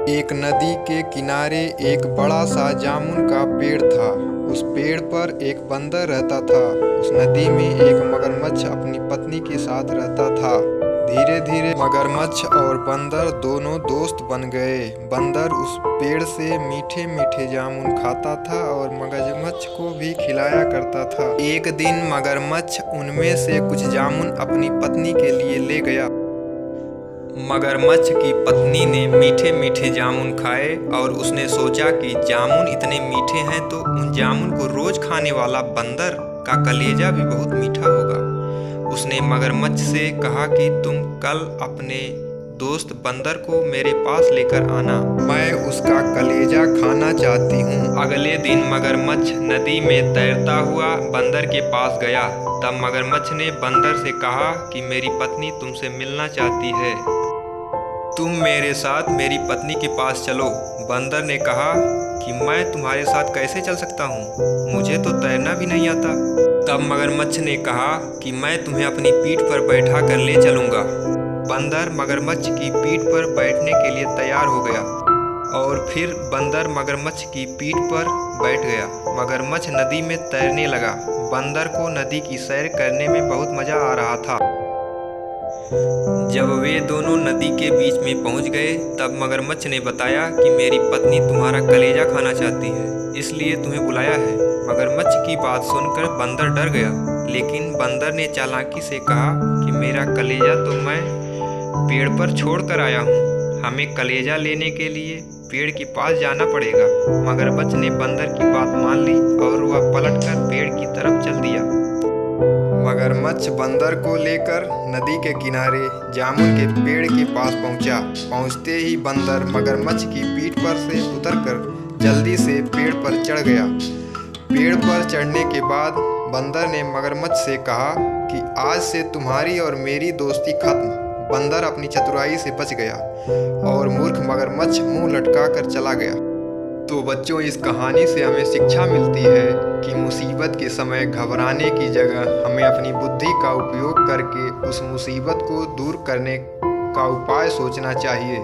एक नदी के किनारे एक बड़ा सा जामुन का पेड़ था। उस पेड़ पर एक बंदर रहता था। उस नदी में एक मगरमच्छ अपनी पत्नी के साथ रहता था। धीरे धीरे मगरमच्छ और बंदर दोनों दोस्त बन गए। बंदर उस पेड़ से मीठे मीठे जामुन खाता था और मगरमच्छ को भी खिलाया करता था। एक दिन मगरमच्छ उनमें से कुछ जामुन अपनी पत्नी के लिए ले गया। मगरमच्छ की पत्नी ने मीठे मीठे जामुन खाए और उसने सोचा कि जामुन इतने मीठे हैं तो उन जामुन को रोज खाने वाला बंदर का कलेजा भी बहुत मीठा होगा। उसने मगरमच्छ से कहा कि तुम कल अपने दोस्त बंदर को मेरे पास लेकर आना, मैं उसका कलेजा खाना चाहती हूँ। अगले दिन मगरमच्छ नदी में तैरता हुआ बंदर के पास गया। तब मगरमच्छ ने बंदर से कहा कि मेरी पत्नी तुमसे मिलना चाहती है, तुम मेरे साथ मेरी पत्नी के पास चलो। बंदर ने कहा कि मैं तुम्हारे साथ कैसे चल सकता हूँ, मुझे तो तैरना भी नहीं आता। तब मगरमच्छ ने कहा कि मैं तुम्हें अपनी पीठ पर बैठा कर ले चलूँगा। बंदर मगरमच्छ की पीठ पर बैठने के लिए तैयार हो गया और फिर बंदर मगरमच्छ की पीठ पर बैठ गया। मगरमच्छ नदी में तैरने लगा। बंदर को नदी की सैर करने में बहुत मज़ा आ रहा था। जब वे दोनों नदी के बीच में पहुंच गए तब मगरमच्छ ने बताया कि मेरी पत्नी तुम्हारा कलेजा खाना चाहती है, इसलिए तुम्हें बुलाया है। मगरमच्छ की बात सुनकर बंदर डर गया, लेकिन बंदर ने चालाकी से कहा कि मेरा कलेजा तो मैं पेड़ पर छोड़ कर आया हूँ, हमें कलेजा लेने के लिए पेड़ के पास जाना पड़ेगा। मगरमच्छ ने बंदर की बात मान ली और वह पलटकर पेड़ की तरफ चल दिया। मगरमच्छ बंदर को लेकर नदी के किनारे जामुन के पेड़ के पास पहुंचा। पहुंचते ही बंदर मगरमच्छ की पीठ पर से उतरकर जल्दी से पेड़ पर चढ़ गया। पेड़ पर चढ़ने के बाद बंदर ने मगरमच्छ से कहा कि आज से तुम्हारी और मेरी दोस्ती खत्म। बंदर अपनी चतुराई से बच गया और मूर्ख मगरमच्छ मुंह लटका कर चला गया। तो बच्चों, इस कहानी से हमें शिक्षा मिलती है कि मुसीबत के समय घबराने की जगह हमें अपनी बुद्धि का उपयोग करके उस मुसीबत को दूर करने का उपाय सोचना चाहिए।